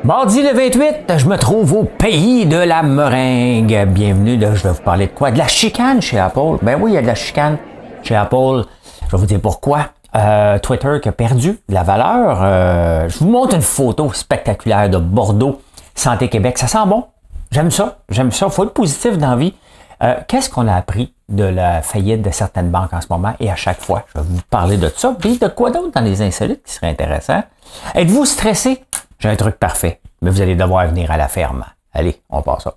Mardi le 28, je me trouve au pays de la meringue. Bienvenue, là, je vais vous parler de quoi? De la chicane chez Apple. Ben oui, il y a de la chicane chez Apple. Je vais vous dire pourquoi. Twitter qui a perdu de la valeur. Je vous montre une photo spectaculaire de Bordeaux, Santé Québec. Ça sent bon. J'aime ça. Il faut être positif dans la vie. Qu'est-ce qu'on a appris de la faillite de certaines banques en ce moment? Et à chaque fois, je vais vous parler de ça. Puis de quoi d'autre dans les insolites qui serait intéressant? Êtes-vous stressé? J'ai un truc parfait, mais vous allez devoir venir à la ferme. Allez, on passe ça.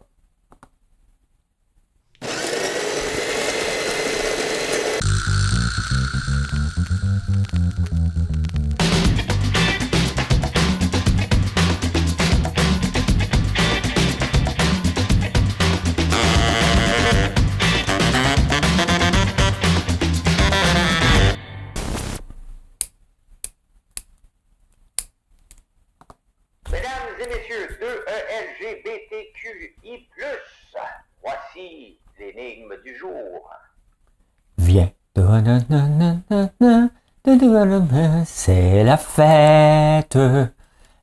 LGBTQI+, voici l'énigme du jour. Viens. C'est la fête.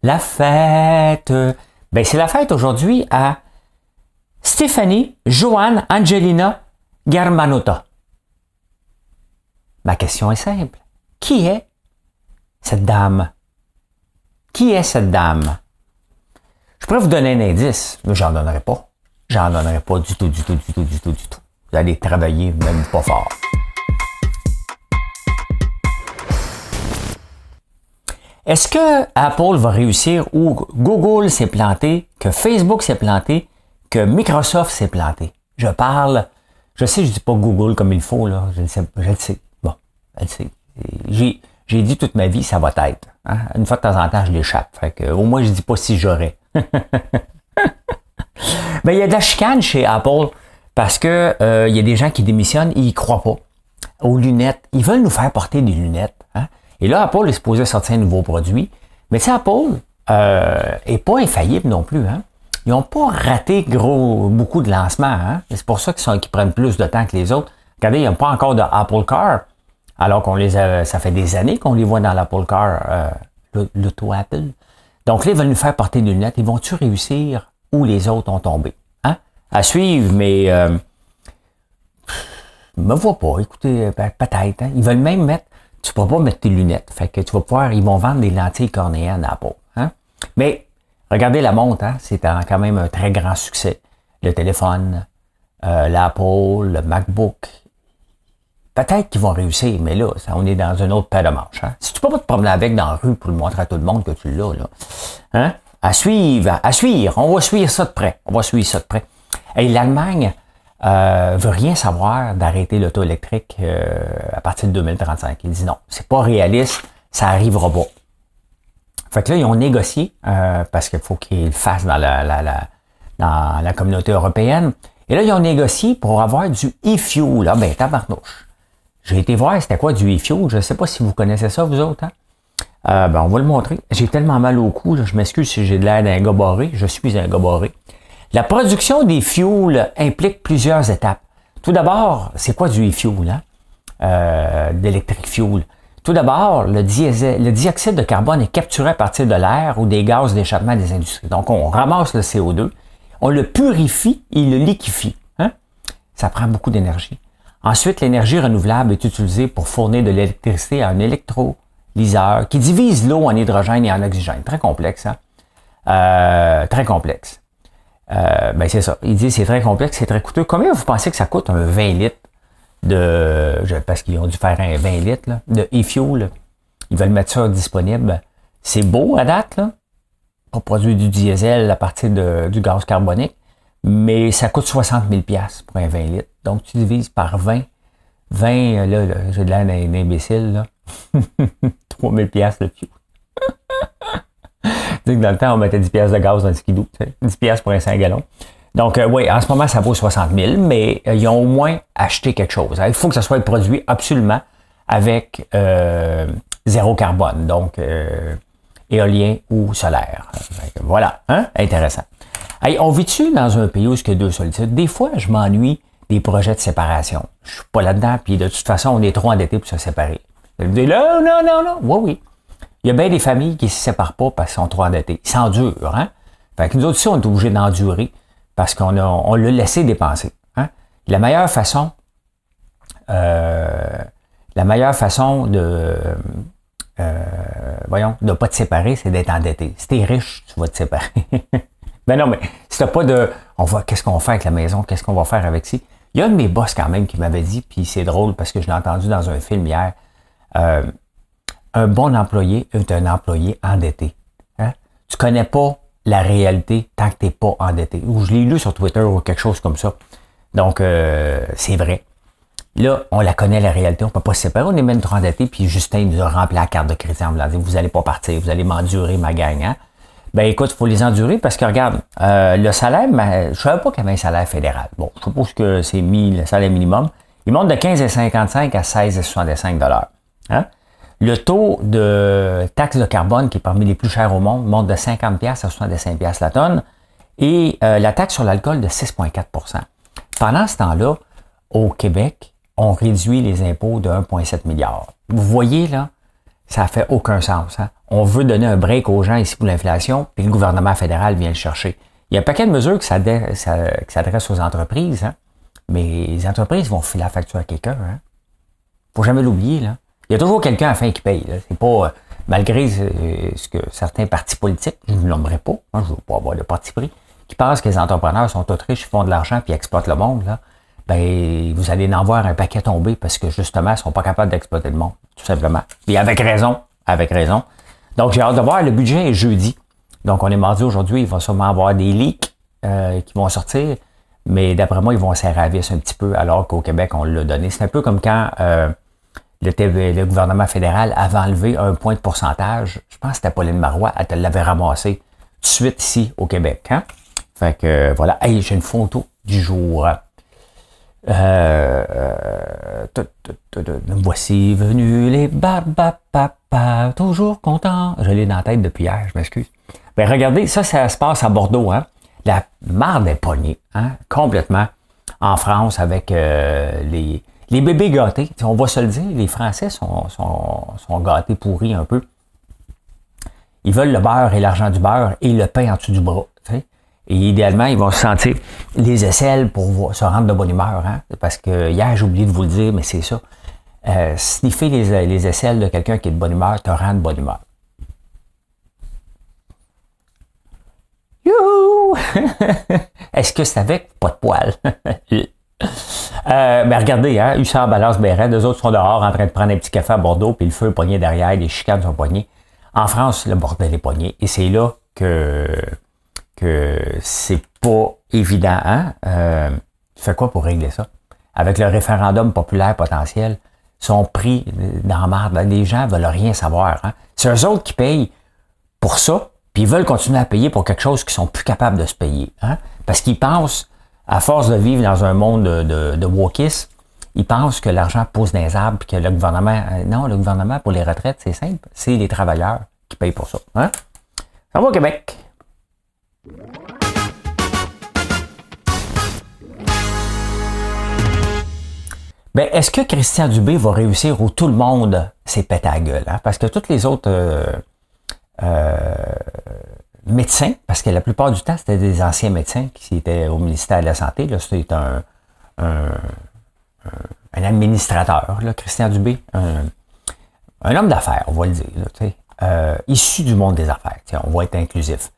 La fête. Ben, c'est la fête aujourd'hui à Stéphanie Joanne Angelina Germanotta. Ma question est simple. Qui est cette dame? Qui est cette dame? Je pourrais vous donner un indice, mais j'en donnerai pas. J'en donnerai pas du tout. Vous allez travailler même pas fort. Est-ce que Apple va réussir ou Google s'est planté, que Facebook s'est planté, que Microsoft s'est planté? Je sais, je dis pas Google comme il faut, là. Je le sais. Bon, je le sais. J'ai dit toute ma vie, ça va être. Hein? Une fois de temps en temps, je l'échappe. Fait que, au moins, je dis pas si j'aurais. Ben, il y a de la chicane chez Apple parce que il y a des gens qui démissionnent et ils croient pas aux lunettes. Ils veulent nous faire porter des lunettes. Hein? Et là, Apple est supposé sortir un nouveau produit. Mais tu sais, Apple est pas infaillible non plus. Hein? Ils n'ont pas raté beaucoup de lancements. Hein? C'est pour ça qu'ils prennent plus de temps que les autres. Regardez, il n'y a pas encore de Apple Car. Alors ça fait des années qu'on les voit dans l'Apple Car, l'auto Apple. Donc là, ils veulent nous faire porter des lunettes. Ils vont-tu réussir où les autres ont tombé? Hein? À suivre, mais me vois pas. Écoutez, peut-être. Hein? Ils veulent même mettre, tu ne peux pas mettre tes lunettes. Fait que tu vas pouvoir, ils vont vendre des lentilles cornéennes à Apple. Hein? Mais regardez la montre, hein? C'est quand même un très grand succès. Le téléphone, l'Apple, le MacBook. Peut-être qu'ils vont réussir, mais là, on est dans une autre paire de manches. Hein? Si tu peux pas te promener avec dans la rue pour le montrer à tout le monde que tu l'as, là. Hein? À suivre. On va suivre ça de près. Et l'Allemagne veut rien savoir d'arrêter l'auto électrique à partir de 2035. Ils disent non, c'est pas réaliste, ça arrivera pas. Fait que là, ils ont négocié parce qu'il faut qu'ils le fassent dans la communauté européenne. Et là, ils ont négocié pour avoir du e-fuel. Là, ben, tabarnouche. J'ai été voir c'était quoi du e-fuel. Je ne sais pas si vous connaissez ça, vous autres. Hein? Ben, on va le montrer. J'ai tellement mal au cou. Là, je m'excuse si j'ai de l'air d'un gars barré. Je suis un gars barré. La production des fuels implique plusieurs étapes. Tout d'abord, c'est quoi du e-fuel? Hein? D'electric fuel. Tout d'abord, le dioxyde de carbone est capturé à partir de l'air ou des gaz d'échappement des industries. Donc, on ramasse le CO2, on le purifie et le liquéfie. Hein? Ça prend beaucoup d'énergie. Ensuite, l'énergie renouvelable est utilisée pour fournir de l'électricité à un électrolyseur qui divise l'eau en hydrogène et en oxygène. Très complexe, hein? Très complexe. Ben c'est ça. Il dit c'est très complexe, c'est très coûteux. Combien vous pensez que ça coûte un 20 litres parce qu'ils ont dû faire un 20 litres là, de e-fuel. Ils veulent mettre ça disponible. C'est beau à date, là, pour produire du diesel à partir du gaz carbonique. Mais ça coûte 60 000 $ pour un 20 litres. Donc, tu divises par 20. 20, là j'ai de l'air d'un imbécile, là. 3 000 $ le fuel. Tu sais que dans le temps, on mettait 10 $ de gaz dans le skidoo. 10 $ pour un 5 gallons. Donc, oui, en ce moment, ça vaut 60 000, mais ils ont au moins acheté quelque chose. Il faut que ça soit produit absolument avec zéro carbone. Donc, éolien ou solaire. Voilà, hein? Intéressant. Hey, on vit-tu dans un pays où il y a deux solitudes? Des fois, je m'ennuie des projets de séparation. Je suis pas là-dedans, puis de toute façon, on est trop endettés pour se séparer. Vous dites, là, non. Oui. Il y a bien des familles qui ne se séparent pas parce qu'ils sont trop endettés. Ils s'endurent, hein? Fait que nous autres aussi, on est obligés d'endurer parce on l'a laissé dépenser. Hein? La meilleure façon de ne pas te séparer, c'est d'être endetté. Si t'es riche, tu vas te séparer. Ben non, mais si t'as pas de qu'est-ce qu'on fait avec la maison, qu'est-ce qu'on va faire avec ci? Il y a un de mes boss quand même qui m'avait dit, puis c'est drôle parce que je l'ai entendu dans un film hier, un bon employé est un employé endetté. Hein? Tu connais pas la réalité tant que t'es pas endetté. Ou je l'ai lu sur Twitter ou quelque chose comme ça. Donc, c'est vrai. Là, on la connaît, la réalité, on peut pas se séparer, on est même trop endetté, puis Justin nous a rempli la carte de crédit en me disant, vous allez pas partir, vous allez m'endurer ma gang, hein? Ben écoute, il faut les endurer parce que regarde, le salaire, je savais pas qu'il y avait un salaire fédéral. Bon, je suppose que c'est le salaire minimum. Il monte de 15,55 à 16,65 $. Hein? Le taux de taxe de carbone, qui est parmi les plus chers au monde, monte de 50$ à 65$ la tonne. Et la taxe sur l'alcool de 6,4 %. Pendant ce temps-là, au Québec, on réduit les impôts de 1,7 milliard. Vous voyez, là, ça fait aucun sens. Hein? On veut donner un break aux gens ici pour l'inflation, puis le gouvernement fédéral vient le chercher. Il y a un paquet de mesures qui s'adressent aux entreprises, hein? Mais les entreprises vont filer la facture à quelqu'un. Hein? Faut jamais l'oublier. Là. Il y a toujours quelqu'un à la fin qui paye. Là. C'est pas, malgré ce que certains partis politiques, je ne vous nommerai pas, hein, je ne veux pas avoir de parti pris, qui pensent que les entrepreneurs sont tous riches, ils font de l'argent puis exploitent le monde, là. Ben, vous allez en voir un paquet tomber parce que justement, ils sont pas capables d'exploiter le monde, tout simplement. Et avec raison, avec raison. Donc, j'ai hâte de voir, le budget est jeudi. Donc, on est mardi aujourd'hui, il va sûrement avoir des leaks qui vont sortir, mais d'après moi, ils vont serrer à vis un petit peu, alors qu'au Québec, on l'a donné. C'est un peu comme quand le gouvernement fédéral avait enlevé un point de pourcentage. Je pense que c'était Pauline Marois, elle te l'avait ramassé tout de suite ici au Québec. Hein? Fait que voilà, hey, j'ai une photo du jour. Voici venus les babapapa, toujours contents. Je l'ai dans la tête depuis hier, je m'excuse. Ben regardez, ça se passe à Bordeaux. Hein? La marde est pognée, hein? Complètement. En France, avec les bébés gâtés. On va se le dire, les Français sont gâtés pourris un peu. Ils veulent le beurre et l'argent du beurre et le pain en dessous du bras. T'sais? Et idéalement, ils vont se sentir les aisselles pour se rendre de bonne humeur. Hein? Parce que hier, j'ai oublié de vous le dire, mais c'est ça. Sniffer les aisselles de quelqu'un qui est de bonne humeur te rend de bonne humeur. Youhou! Est-ce que c'est avec? Pas de poils. Ben regardez, hein, Hussard, Balance, Béret, deux autres sont dehors en train de prendre un petit café à Bordeaux, puis le feu est pogné derrière, les chicanes sont poignées. En France, le bordel est pogné. Et c'est là que c'est pas évident. Hein? Tu fais quoi pour régler ça? Avec le référendum populaire potentiel, sont pris dans la marde. Les gens veulent rien savoir. Hein? C'est eux autres qui payent pour ça, puis ils veulent continuer à payer pour quelque chose qu'ils sont plus capables de se payer. Hein? Parce qu'ils pensent, à force de vivre dans un monde de wokistes, ils pensent que l'argent pousse dans les arbres, puis que le gouvernement... non, le gouvernement, pour les retraites, c'est simple. C'est les travailleurs qui payent pour ça. Hein? Ça va au Québec. Ben, est-ce que Christian Dubé va réussir où tout le monde s'est pété à la gueule? Hein? Parce que tous les autres médecins, parce que la plupart du temps, c'était des anciens médecins qui étaient au ministère de la Santé. Là, c'est un administrateur, là, Christian Dubé, un homme d'affaires, on va le dire, là, issu du monde des affaires. On va être inclusif.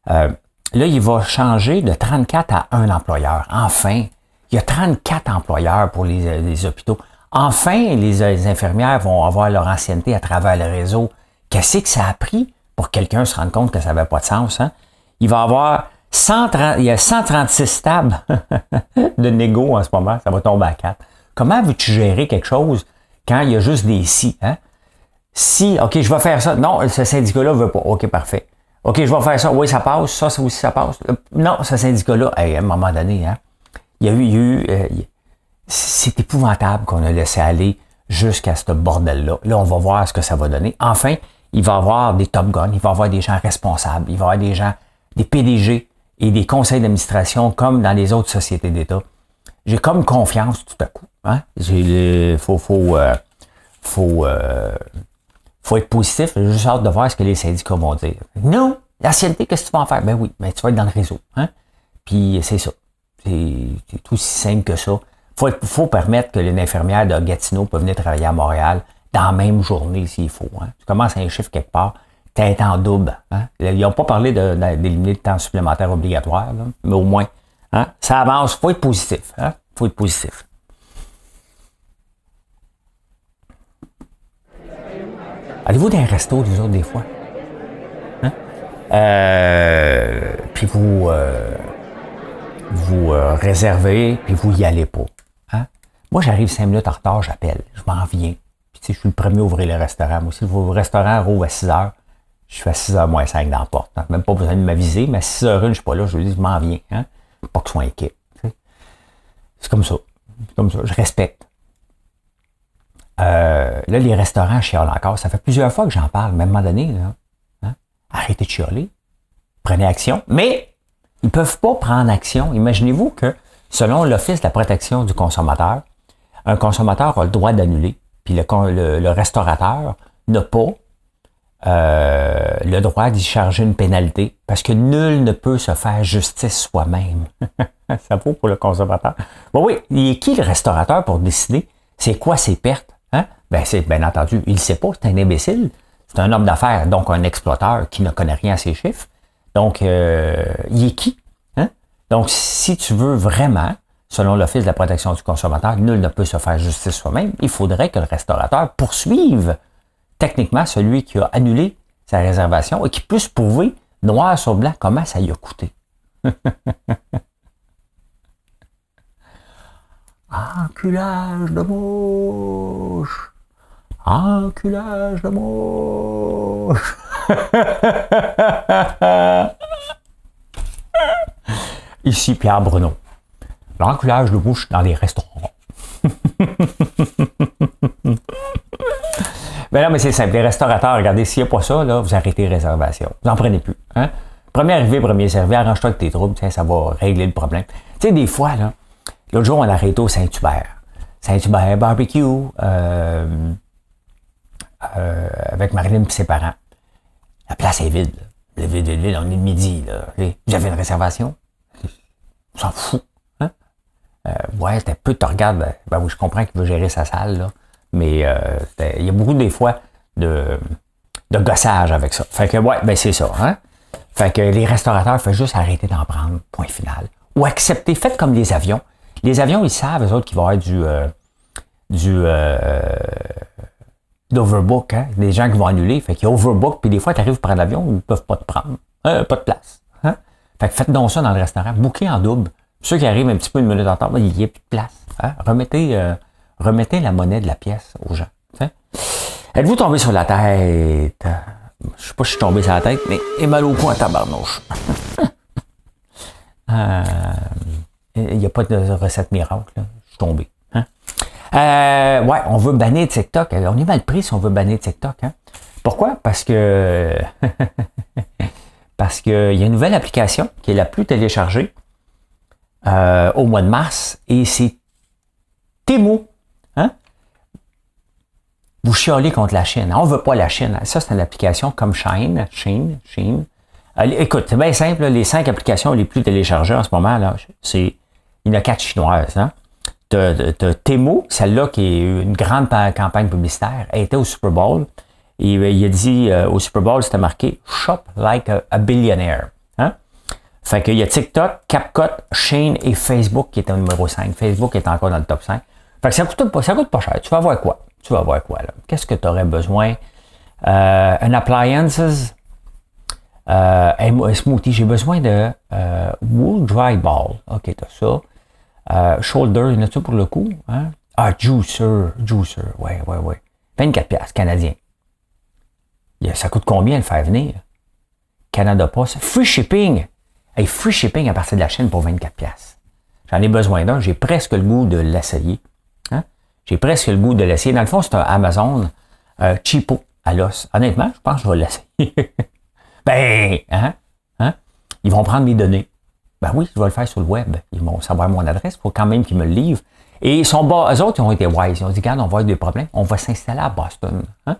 Là, il va changer de 34 à 1 employeur. Enfin, il y a 34 employeurs pour les hôpitaux. Enfin, les infirmières vont avoir leur ancienneté à travers le réseau. Qu'est-ce que ça a pris pour que quelqu'un se rende compte que ça n'avait pas de sens? Hein? Il va y avoir 136 tables de négo en ce moment. Ça va tomber à 4. Comment veux-tu gérer quelque chose quand il y a juste des si? Hein? Si, OK, je vais faire ça. Non, ce syndicat-là ne veut pas. OK, parfait. OK, je vais faire ça. Oui, ça passe. Ça aussi, ça passe. Non, ce syndicat-là, à un moment donné, hein, il y a eu c'est épouvantable qu'on a laissé aller jusqu'à ce bordel-là. Là, on va voir ce que ça va donner. Enfin, il va y avoir des Top Guns, il va y avoir des gens responsables, il va y avoir des gens, des PDG et des conseils d'administration comme dans les autres sociétés d'État. J'ai comme confiance tout à coup. Hein? Faut être positif. J'ai juste hâte de voir ce que les syndicats vont dire. Nous, L'ancienneté, qu'est-ce que tu vas en faire? Ben oui, ben tu vas être dans le réseau. Hein? Puis c'est ça. C'est aussi simple que ça. Faut permettre que une infirmière de Gatineau peut venir travailler à Montréal dans la même journée s'il faut. Hein? Tu commences un chiffre quelque part, t'es en double. Hein? Ils n'ont pas parlé d'éliminer le temps supplémentaire obligatoire, là, mais au moins, hein? Ça avance. Faut être positif. Hein? Faut être positif. Allez-vous dans un resto, les autres, des fois? Hein? Puis vous réservez, puis vous y allez pas. Hein? Moi, j'arrive 5 minutes en retard, j'appelle. Je m'en viens. Puis, tu sais, je suis le premier à ouvrir le restaurant. Moi aussi, le restaurant rouvre à 6 heures. Je suis à 6 h moins 5 dans la porte. Donc, même pas besoin de m'aviser, mais à 6 h 1, je suis pas là. Je lui dis, je m'en viens. Hein? Pas qu'ils soient inquiets. C'est comme ça. C'est comme ça. Je respecte. Là, les restaurants chiolent encore. Ça fait plusieurs fois que j'en parle, même à un moment donné. Là, hein? Arrêtez de chioler. Prenez action. Mais ils ne peuvent pas prendre action. Imaginez-vous que, selon l'Office de la protection du consommateur, un consommateur a le droit d'annuler. Puis le restaurateur n'a pas le droit d'y charger une pénalité parce que nul ne peut se faire justice soi-même. Ça vaut pour le consommateur. Bon oui, il est qui le restaurateur pour décider c'est quoi ses pertes? Hein? Ben, c'est bien entendu, il ne sait pas, c'est un imbécile. C'est un homme d'affaires, donc un exploiteur qui ne connaît rien à ses chiffres. Donc, il est qui? Hein? Donc, si tu veux vraiment, selon l'Office de la protection du consommateur, nul ne peut se faire justice soi-même, il faudrait que le restaurateur poursuive techniquement celui qui a annulé sa réservation et qui puisse prouver noir sur blanc comment ça lui a coûté. Enculage de mouche! Enculage de mouche! Ici Pierre Bruno. L'enculage de mouche dans les restaurants. Ben non, mais c'est simple. Les restaurateurs, regardez, s'il n'y a pas ça, là, vous arrêtez les réservations. Vous n'en prenez plus. Hein? Premier arrivé, premier servi, arrange-toi avec tes troubles, ça va régler le problème. Tu sais, des fois, là, l'autre jour, on a arrêté au Saint-Hubert. Saint-Hubert barbecue, avec Marilyn et ses parents. La place est vide. Là. On est de midi. Là. Vous avez une réservation? On s'en fout. Hein? Ouais, t'as peu, tu regardes. Ben oui, je comprends qu'il veut gérer sa salle, là. Mais il y a beaucoup des fois de gossage avec ça. Fait que, ouais, ben c'est ça. Hein? Fait que les restaurateurs, faut juste arrêter d'en prendre, point final. Ou accepter, faites comme les avions. Les avions, ils savent, eux autres, qu'il va y avoir d'overbook, hein? Des gens qui vont annuler. Fait qu'il y a overbook, puis des fois, tu arrives pour prendre l'avion, ils ne peuvent pas te prendre. Pas de place. Hein? Fait que faites donc ça dans le restaurant. Booker en double. Ceux qui arrivent un petit peu une minute en retard, il n'y a plus de place. Hein? Remettez la monnaie de la pièce aux gens. T'sais? Êtes-vous tombé sur la tête? Je sais pas si je suis tombé sur la tête, mais il est mal au point à tabarnouche. Il n'y a pas de recette miracle. Là. Je suis tombé. Hein? Ouais, on veut bannir TikTok. On est mal pris si on veut bannir TikTok. Hein? Pourquoi? Parce que il y a une nouvelle application qui est la plus téléchargée au mois de mars et c'est Temu. Hein? Vous chialez contre la Chine. On ne veut pas la Chine. Ça, c'est une application comme Shein. Écoute, c'est bien simple. Là, les 5 applications les plus téléchargées en ce moment, là, il y en a 4 chinoises. Hein? T'as Temu, celle-là qui est une grande campagne publicitaire. Elle était au Super Bowl. Et il a dit au Super Bowl, c'était marqué « Shop like a billionaire hein? ». Fait qu'il y a TikTok, CapCut, Shein et Facebook qui est au numéro 5. Facebook est encore dans le top 5. Fait que ça coûte pas cher. Tu vas voir quoi? Là? Qu'est-ce que tu aurais besoin? Un appliances, un smoothie. J'ai besoin de wool dry ball. OK, t'as ça. Shoulder, il y en a-tu pour le coup? Hein? Ah, juicer. Ouais. 24$ canadien. Ça coûte combien le faire venir? Canada Post. Free shipping. Hey, free shipping à partir de la Chine pour 24$. J'en ai besoin d'un. J'ai presque le goût de l'essayer. Hein? J'ai presque le goût de l'essayer. Dans le fond, c'est un Amazon cheapo à l'os. Honnêtement, je pense que je vais l'essayer. Ils vont prendre mes données. Ben oui, je vais le faire sur le web. Ils vont savoir mon adresse. Il faut quand même qu'ils me le livrent. Et eux autres, ils ont été wise. Ils ont dit, regarde, on va avoir des problèmes. On va s'installer à Boston. Hein?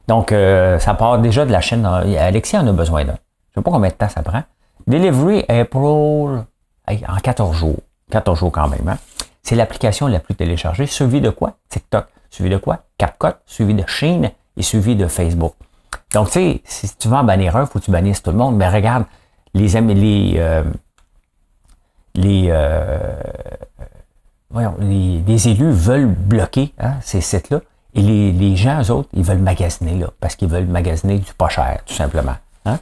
Donc, ça part déjà de la Chine. Alexis en a besoin d'un. sais pas combien de temps ça prend. Delivery April, en 14 jours. 14 jours quand même. Hein? C'est l'application la plus téléchargée. Suivi de quoi? TikTok. Suivi de quoi? CapCut. Suivi de Shein et suivi de Facebook. Donc, tu sais, si tu veux en bannir un, il faut que tu bannisses tout le monde. Mais regarde, les élus veulent bloquer ces sites-là. Et les gens, eux autres, ils veulent magasiner là. Parce qu'ils veulent magasiner du pas cher, tout simplement. Hein?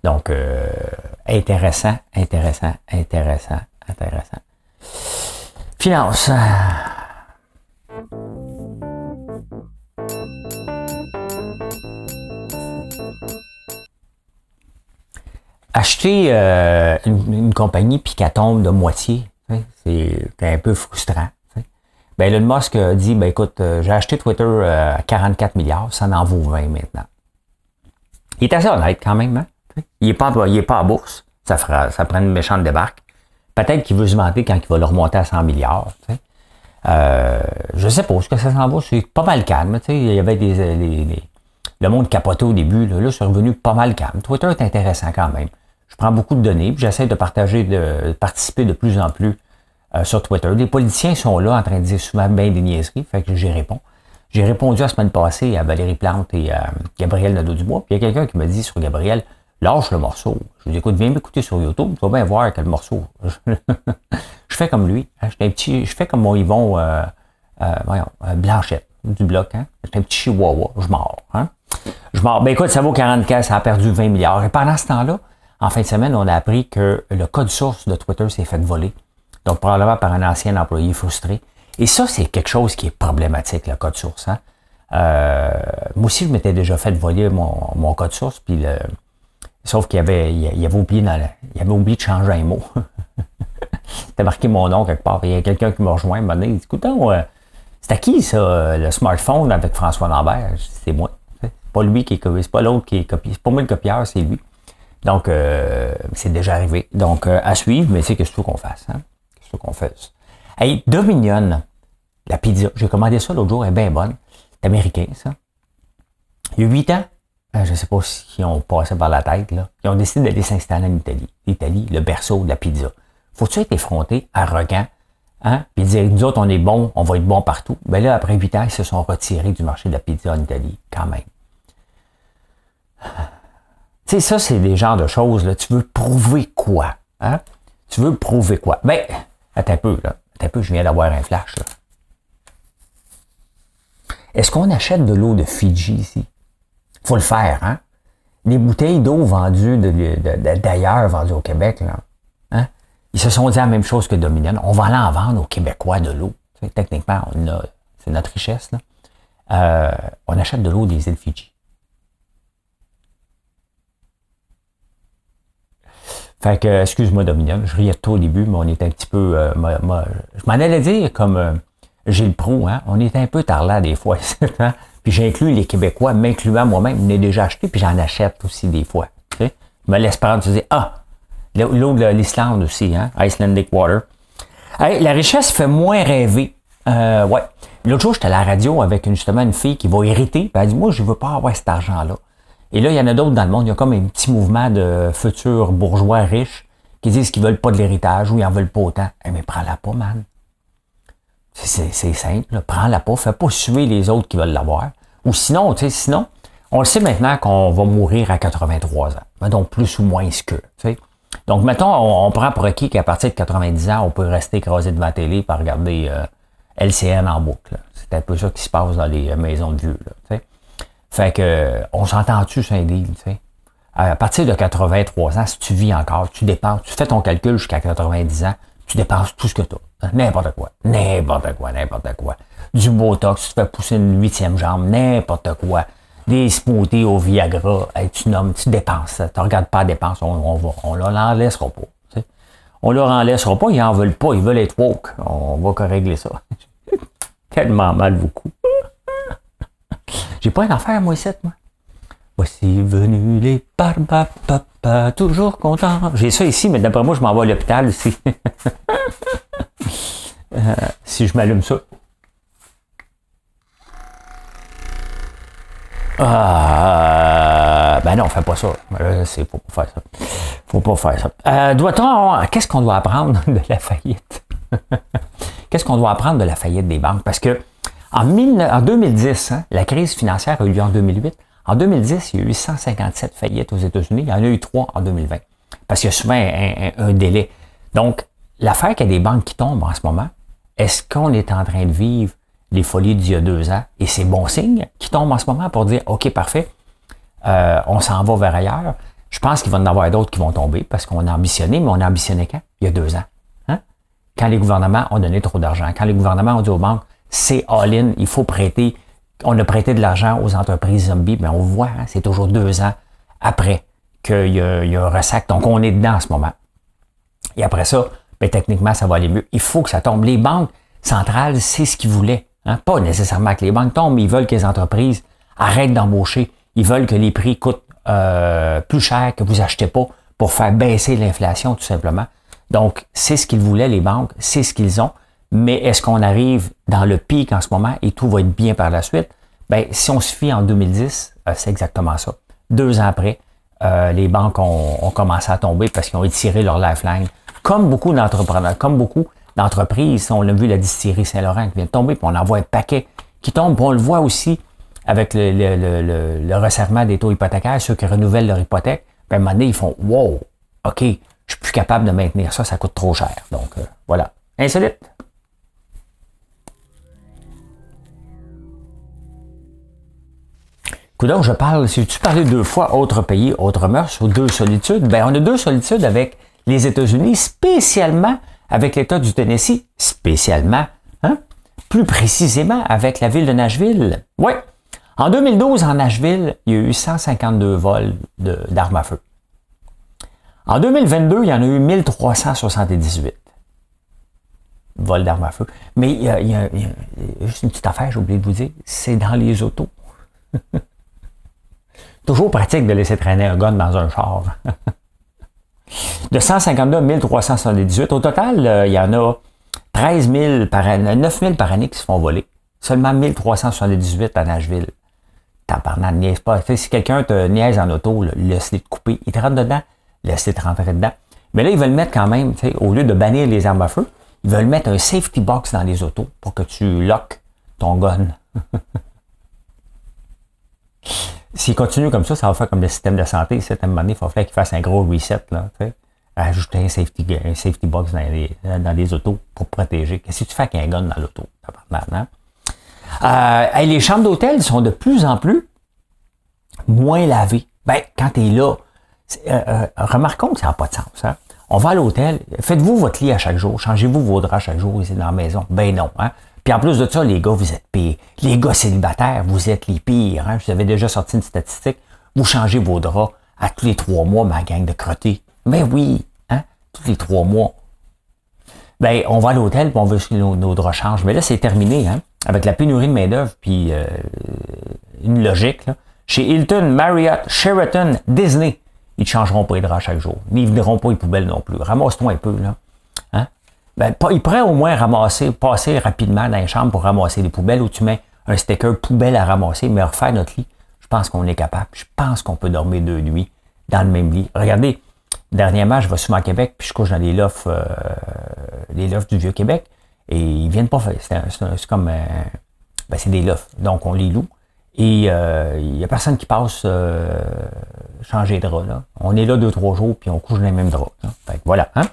Donc, intéressant. Finance. Acheter une compagnie puis qu'elle tombe de moitié, c'est un peu frustrant. Ben Elon Musk a dit, ben écoute, j'ai acheté Twitter à 44 milliards, ça en vaut 20 maintenant. Il est assez honnête quand même, hein? Il est pas à bourse, ça prend une méchante débarque. Peut-être qu'il veut se vanter quand il va le remonter à 100 milliards. Je sais pas ce que ça s'en va, c'est pas mal calme. Il y avait le monde capotait au début, là c'est revenu pas mal calme. Twitter est intéressant quand même. Je prends beaucoup de données, puis j'essaie de participer de plus en plus sur Twitter. Les politiciens sont là en train de dire souvent bien des niaiseries, fait que j'y réponds. J'ai répondu la semaine passée à Valérie Plante et à Gabriel Nadeau-Dubois, puis il y a quelqu'un qui me dit sur Gabriel, lâche le morceau. Je lui dis, écoute, viens m'écouter sur YouTube, tu vas bien voir quel morceau. Je fais comme lui, hein, je fais comme mon Yvon Blanchette, du bloc, hein. J'étais un petit chihuahua, je mords, hein. Ben écoute, ça vaut 40$, ça a perdu 20 milliards. Et pendant ce temps-là, en fin de semaine, on a appris que le code source de Twitter s'est fait voler. Donc, probablement par un ancien employé frustré. Et ça, c'est quelque chose qui est problématique, le code source. Hein? Moi aussi, je m'étais déjà fait voler mon code source, puis sauf qu'il il avait oublié de changer un mot. C'était marqué mon nom quelque part. Il y a quelqu'un qui m'a rejoint, il m'a dit, écoute, c'est à qui ça, le smartphone avec François Lambert? C'est moi. C'est pas lui qui est copié, c'est pas l'autre qui est copié. C'est pas moi le copieur, c'est lui. Donc, c'est déjà arrivé. Donc, à suivre, mais c'est qu'est-ce qu'il faut qu'on fasse. Hein? Qu'est-ce qu'il faut qu'on fasse? Hey, Dominion, la pizza, j'ai commandé ça l'autre jour, elle est bien bonne. C'est américain, ça. Il y a 8 ans, je ne sais pas s'ils ont passé par la tête, là. Ils ont décidé d'aller s'installer en Italie. L'Italie, le berceau de la pizza. Faut-tu être effronté, arrogant, hein? Puis dire, nous autres, on est bons, on va être bons partout. Ben là, après 8 ans, ils se sont retirés du marché de la pizza en Italie, quand même. Tu sais, ça, c'est des genres de choses, là. Tu veux prouver quoi? Hein? Tu veux prouver quoi? Ben, attends un peu, là. Attends un peu, je viens d'avoir un flash, là. Est-ce qu'on achète de l'eau de Fidji ici? Faut le faire, hein? Les bouteilles d'eau vendues d'ailleurs, vendues au Québec, là. Hein? Ils se sont dit la même chose que Dominion. On va aller en vendre aux Québécois de l'eau. Tu sais, techniquement, c'est notre richesse, là. On achète de l'eau des îles Fidji. Fait que, excuse-moi Dominion, je riais de toi au début, mais on était un petit peu... je m'en allais dire comme Gilles Proulx, hein, on était un peu tarlat des fois. Hein? Puis j'inclus les Québécois, m'incluant moi-même, je l'ai déjà acheté, puis j'en achète aussi des fois. Tu sais? Je me laisse prendre, tu dis, l'eau de l'Islande aussi, hein, Icelandic Water. Hey, la richesse fait moins rêver. Ouais. L'autre jour, j'étais à la radio avec justement une fille qui va hériter, puis elle dit, moi, je veux pas avoir cet argent-là. Et là, il y en a d'autres dans le monde. Il y a comme un petit mouvement de futurs bourgeois riches qui disent qu'ils veulent pas de l'héritage ou ils en veulent pas autant. Eh, mais prends-la pas, man. C'est simple. Là. Prends-la pas. Fais pas suer les autres qui veulent l'avoir. Ou sinon, on le sait maintenant qu'on va mourir à 83 ans. Donc, plus ou moins que. T'sais. Donc, mettons, on prend pour acquis qu'à partir de 90 ans, on peut rester écrasé devant la télé et regarder LCN en boucle. Là. C'est un peu ça qui se passe dans les maisons de vieux. Là, t'sais. Fait que, on s'entend-tu sur un deal, tu sais? À partir de 83 ans, si tu vis encore, tu dépenses, tu fais ton calcul jusqu'à 90 ans, tu dépenses tout ce que tu as. N'importe quoi. Du Botox, tu te fais pousser une 8e jambe, n'importe quoi. Des smoothies au Viagra, hey, tu dépenses. Tu regardes pas la dépense, on leur en laissera pas. Tu sais? On leur en laissera pas, ils en veulent pas, ils veulent être woke. On va régler ça. Tellement mal beaucoup. J'ai pas un affaire, moi, ici, moi. Voici venus les papa, toujours contents. J'ai ça ici, mais d'après moi, je m'en vais à l'hôpital ici. Si je m'allume ça. Ben non, fais pas ça. Faut pas faire ça. Faut pas faire ça. Qu'est-ce qu'on doit apprendre de la faillite? Qu'est-ce qu'on doit apprendre de la faillite des banques? Parce que en 2010, hein, la crise financière a eu lieu en 2008. En 2010, il y a eu 157 faillites aux États-Unis. Il y en a eu 3 en 2020. Parce qu'il y a souvent un délai. Donc, l'affaire qu'il y a des banques qui tombent en ce moment, est-ce qu'on est en train de vivre les folies d'il y a 2 ans? Et c'est bon signe qui tombent en ce moment pour dire, OK, parfait, on s'en va vers ailleurs. Je pense qu'il va y en avoir d'autres qui vont tomber parce qu'on a ambitionné, mais on a ambitionné quand? Il y a 2 ans. Hein? Quand les gouvernements ont donné trop d'argent, quand les gouvernements ont dit aux banques, c'est all-in, il faut prêter. On a prêté de l'argent aux entreprises zombies, mais on voit, hein, c'est toujours 2 ans après qu'il y a un ressac. Donc, on est dedans en ce moment. Et après ça, ben, techniquement, ça va aller mieux. Il faut que ça tombe. Les banques centrales, c'est ce qu'ils voulaient. Hein? Pas nécessairement que les banques tombent, mais ils veulent que les entreprises arrêtent d'embaucher. Ils veulent que les prix coûtent plus cher, que vous achetez pas pour faire baisser l'inflation, tout simplement. Donc, c'est ce qu'ils voulaient, les banques, c'est ce qu'ils ont. Mais est-ce qu'on arrive dans le pic en ce moment et tout va être bien par la suite? Ben, si on se fie en 2010, c'est exactement ça. 2 ans après, les banques ont commencé à tomber parce qu'ils ont étiré leur lifeline. Comme beaucoup d'entrepreneurs, comme beaucoup d'entreprises, on a vu la distillerie Saint-Laurent qui vient de tomber, puis on en voit un paquet qui tombe. Puis on le voit aussi avec le resserrement des taux hypothécaires, ceux qui renouvellent leur hypothèque. Puis à un moment donné, ils font « Wow, OK, je suis plus capable de maintenir ça, ça coûte trop cher. » Donc, voilà. Insolite. Donc, si tu parlais 2 fois autre pays, autre mœurs ou 2 solitudes, ben on a 2 solitudes avec les États-Unis, spécialement avec l'État du Tennessee, spécialement, hein? Plus précisément avec la ville de Nashville. Oui, en 2012, en Nashville, il y a eu 152 vols d'armes à feu. En 2022, il y en a eu 1378 vols d'armes à feu. Mais il y a juste une petite affaire, j'ai oublié de vous dire, c'est dans les autos. Toujours pratique de laisser traîner un gun dans un char. De 152 à 1378. Au total, il y en a 13 000 9 000 par année qui se font voler. Seulement 1378 à Nashville. T'en parlant de niaise pas. Si quelqu'un te niaise en auto, laisse-les te couper. Il te rentre dedans, laisse-les te rentrer dedans. Mais là, ils veulent mettre quand même, au lieu de bannir les armes à feu, ils veulent mettre un safety box dans les autos pour que tu lockes ton gun. S'il continue comme ça va faire comme le système de santé. À un moment donné, il va falloir qu'il fasse un gros reset. Là, ajouter un safety box dans les autos pour protéger. Qu'est-ce que tu fais avec un gun dans l'auto? Les chambres d'hôtel sont de plus en plus moins lavées. Ben, quand tu es là, remarquons que ça n'a pas de sens. Hein? On va à l'hôtel, faites-vous votre lit à chaque jour, changez-vous vos draps chaque jour ici dans la maison. Ben non. Hein? Puis en plus de ça, les gars, vous êtes pires. Les gars célibataires, vous êtes les pires. Hein? Je vous avais déjà sorti une statistique. Vous changez vos draps à tous les 3 mois, ma gang de crottés. Mais oui, hein? Tous les 3 mois. Ben, on va à l'hôtel puis on veut que nos draps changent. Mais là, c'est terminé, hein? Avec la pénurie de main-d'œuvre puis une logique, là. Chez Hilton, Marriott, Sheraton, Disney, ils ne changeront pas les draps chaque jour. Ils ne videront pas les poubelles non plus. Ramasse-toi un peu, là. Hein? Ben, ils pourraient au moins passer rapidement dans les chambres pour ramasser les poubelles où tu mets un sticker poubelle à ramasser, mais refaire notre lit, je pense qu'on est capable. Je pense qu'on peut dormir 2 nuits dans le même lit. Regardez, dernièrement, je vais souvent à Québec, puis je couche dans les lofts du Vieux-Québec, et ils viennent pas faire. C'est comme... c'est des lofts, donc on les loue. Et il n'y a personne qui passe changer de drap. Là. On est là 2-3 jours, puis on couche dans les mêmes draps. Là. Fait que voilà, hein?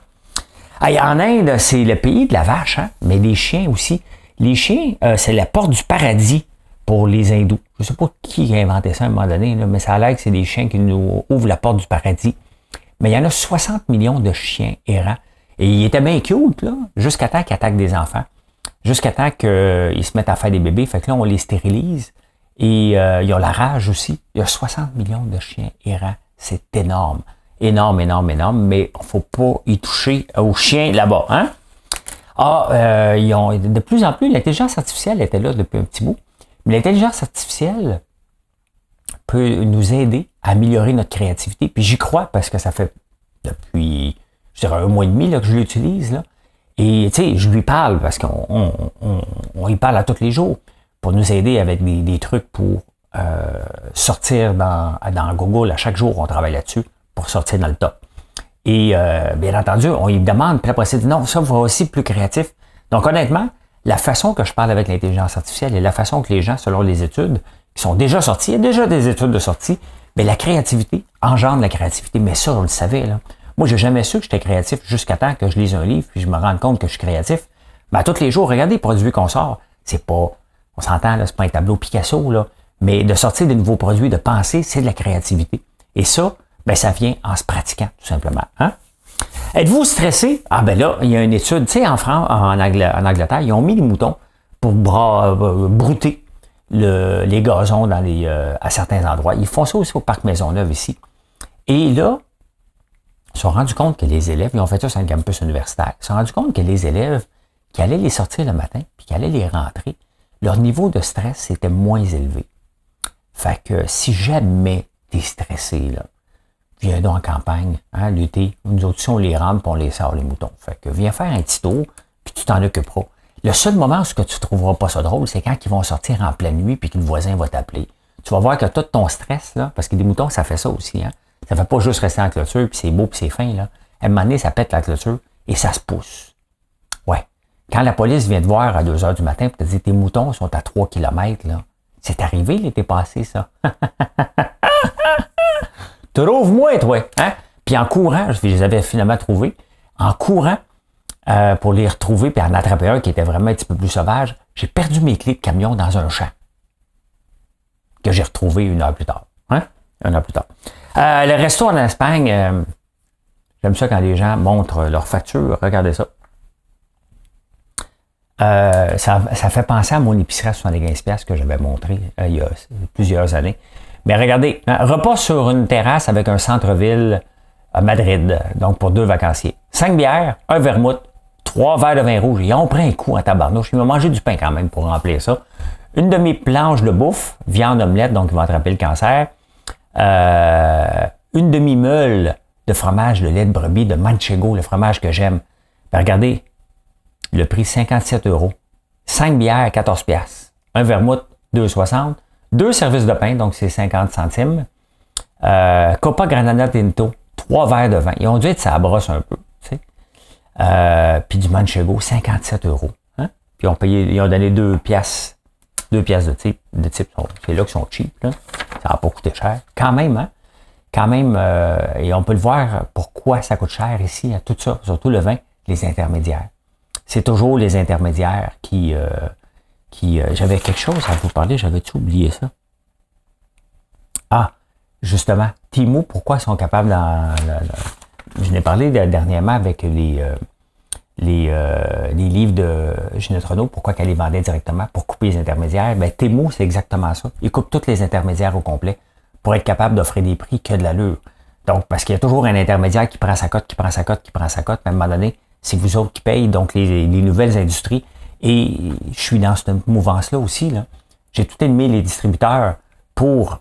En Inde, c'est le pays de la vache, hein? Mais les chiens aussi. Les chiens, c'est la porte du paradis pour les hindous. Je ne sais pas qui a inventé ça à un moment donné, là, mais ça a l'air que c'est des chiens qui nous ouvrent la porte du paradis. Mais il y en a 60 millions de chiens errants. Et ils étaient bien cute, là, jusqu'à temps qu'ils attaquent des enfants. Jusqu'à temps qu'ils se mettent à faire des bébés. Fait que là, on les stérilise. Et ils ont la rage aussi. Il y a 60 millions de chiens errants. C'est énorme. Énorme, énorme, énorme, mais il ne faut pas y toucher aux chiens là-bas. Hein? Ils ont de plus en plus, l'intelligence artificielle était là depuis un petit bout, mais l'intelligence artificielle peut nous aider à améliorer notre créativité. Puis j'y crois parce que ça fait depuis, je dirais, 1 mois et demi là, que je l'utilise. Là. Et tu sais, je lui parle parce qu'on y parle à tous les jours pour nous aider avec des trucs pour sortir dans Google. À chaque jour, on travaille là-dessus pour sortir dans le top. Et bien entendu, on y demande, puis après, c'est dit non, ça va aussi plus créatif. Donc honnêtement, la façon que je parle avec l'intelligence artificielle et la façon que les gens, selon les études, qui sont déjà sorties, il y a déjà des études de sortie, mais la créativité engendre la créativité. Mais ça, on le savait, là. Moi, j'ai jamais su que j'étais créatif jusqu'à temps que je lise un livre puis je me rende compte que je suis créatif. Mais à tous les jours, regardez les produits qu'on sort. C'est pas, on s'entend, là, c'est pas un tableau Picasso, là. Mais de sortir des nouveaux produits, de penser, c'est de la créativité. Et ça, ben, ça vient en se pratiquant, tout simplement. Hein? Êtes-vous stressé? Ah, ben là, il y a une étude, tu sais, en France, en Angleterre, ils ont mis les moutons pour brouter les gazons à certains endroits. Ils font ça aussi au Parc Maisonneuve ici. Et là, ils se sont rendus compte que les élèves, ils ont fait ça sur un campus universitaire, ils se sont rendus compte que les élèves qui allaient les sortir le matin, puis qui allaient les rentrer, leur niveau de stress était moins élevé. Fait que si jamais t'es stressé, là, viens donc en campagne, hein, l'été, nous autres, on les rentre puis on les sort, les moutons. Fait que viens faire un petit tour, puis tu t'en occuperas. Le seul moment où tu ne trouveras pas ça drôle, c'est quand ils vont sortir en pleine nuit puis que le voisin va t'appeler. Tu vas voir que tout ton stress, là, parce que des moutons, ça fait ça aussi, hein. Ça fait pas juste rester en clôture, puis c'est beau, puis c'est fin, là. À un moment donné, ça pète la clôture et ça se pousse. Ouais. Quand la police vient te voir à 2 heures du matin, puis te dit tes moutons sont à 3 km, là. C'est arrivé l'été passé, ça. Trouve-moi, toi, hein? Puis en courant, je les avais finalement trouvés. En courant, pour les retrouver, puis en attraper un qui était vraiment un petit peu plus sauvage, j'ai perdu mes clés de camion dans un champ. Que j'ai retrouvé 1 heure plus tard. Hein? 1 heure plus tard. Le resto en Espagne, j'aime ça quand les gens montrent leurs factures. Regardez ça. Ça fait penser à mon épicerie à 75$ que j'avais montré il y a plusieurs années. Mais regardez, repas sur une terrasse avec un centre-ville à Madrid, donc pour 2 vacanciers. 5 bières, 1 vermouth, 3 verres de vin rouge. Ils ont pris un coup en tabarnouche. Ils m'ont mangé du pain quand même pour remplir ça. Une demi-planche de bouffe, viande omelette, donc ils vont attraper le cancer. Une demi-meule de fromage de lait de brebis de Manchego, le fromage que j'aime. Ben, regardez, le prix 57€. 5 bières, 14$. Un vermouth, 2,60. 2 services de pain, donc c'est 50 centimes. Copa Granada Tinto, 3 verres de vin. Ils ont dû être ça brosse un peu. Tu sais. Puis du Manchego, 57€. Hein? Puis ils ont donné 2 piastres. 2 piastres de type. C'est là qu'ils sont cheap. Là. Ça n'a pas coûté cher. Quand même, hein? Quand même, et on peut le voir pourquoi ça coûte cher ici, à tout ça, surtout le vin, les intermédiaires. C'est toujours les intermédiaires qui j'avais quelque chose à vous parler, j'avais-tu oublié ça? Ah, justement, Temu, pourquoi ils sont capables je n'ai parlé dernièrement avec les livres de Ginette Renault, pourquoi qu'elle les vendait directement pour couper les intermédiaires. Ben, Temu, c'est exactement ça. Ils coupent tous les intermédiaires au complet pour être capable d'offrir des prix que de l'allure. Donc, parce qu'il y a toujours un intermédiaire qui prend sa cote, qui prend sa cote, qui prend sa cote, mais à un moment donné, c'est vous autres qui payez, donc les nouvelles industries. Et je suis dans cette mouvance-là aussi, là. J'ai tout aimé les distributeurs pour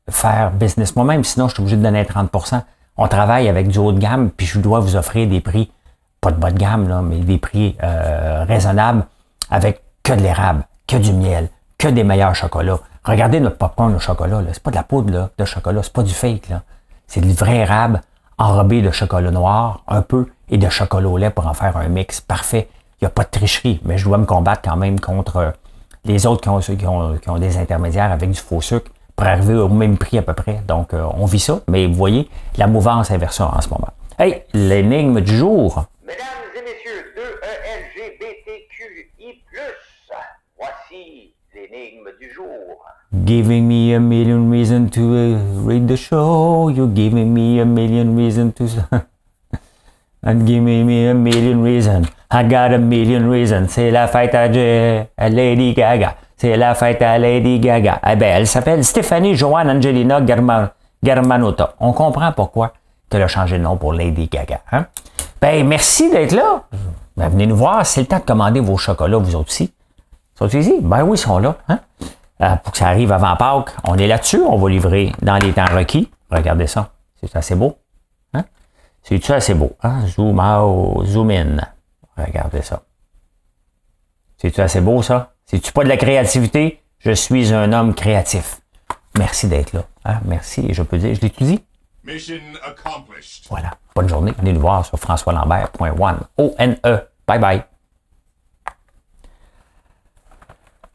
faire business moi-même, sinon je suis obligé de donner 30%. On travaille avec du haut de gamme, puis je dois vous offrir des prix, pas de bas de gamme, là, mais des prix raisonnables, avec que de l'érable, que du miel, que des meilleurs chocolats. Regardez notre popcorn au chocolat, là. C'est pas de la poudre là, de chocolat, c'est pas du fake, là. C'est du vrai érable enrobé de chocolat noir, un peu, et de chocolat au lait pour en faire un mix parfait. Il n'y a pas de tricherie, mais je dois me combattre quand même contre les autres qui ont des intermédiaires avec du faux sucre pour arriver au même prix à peu près. Donc, on vit ça, mais vous voyez, la mouvance est vers ça en ce moment. Hey, l'énigme du jour. Mesdames et messieurs de LGBTQI+, voici l'énigme du jour. Giving me a million reasons to read the show. You're giving me a million reasons to... And giving me a million reasons. I got a million reasons. C'est la fête à Lady Gaga. C'est la fête à Lady Gaga. Eh bien, elle s'appelle Stéphanie Joanne Angelina Germanotta. On comprend pourquoi qu'elle a changé de nom pour Lady Gaga. Hein? Ben, merci d'être là. Ben, venez nous voir. C'est le temps de commander vos chocolats, vous autres aussi. Sont-ils ici? Ben oui, ils sont là. Hein? Pour que ça arrive avant Pâques. On est là-dessus. On va livrer dans les temps requis. Regardez ça. C'est assez beau. Hein? C'est-tu assez beau? Hein? Zoom out, zoom in. Regardez ça. C'est-tu assez beau, ça? C'est-tu pas de la créativité? Je suis un homme créatif. Merci d'être là. Hein? Merci, et je peux dire, je l'ai tout dit? Mission accomplished. Voilà. Bonne journée. Venez nous voir sur françoislambert.one. O-N-E. Bye bye.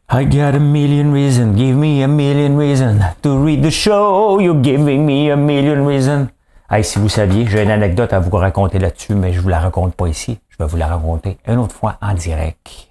I got a million reasons, give me a million reasons to read the show, you're giving me a million reasons. Hey, si vous saviez, j'ai une anecdote à vous raconter là-dessus, mais je vous la raconte pas ici. Je vais vous la raconter une autre fois en direct.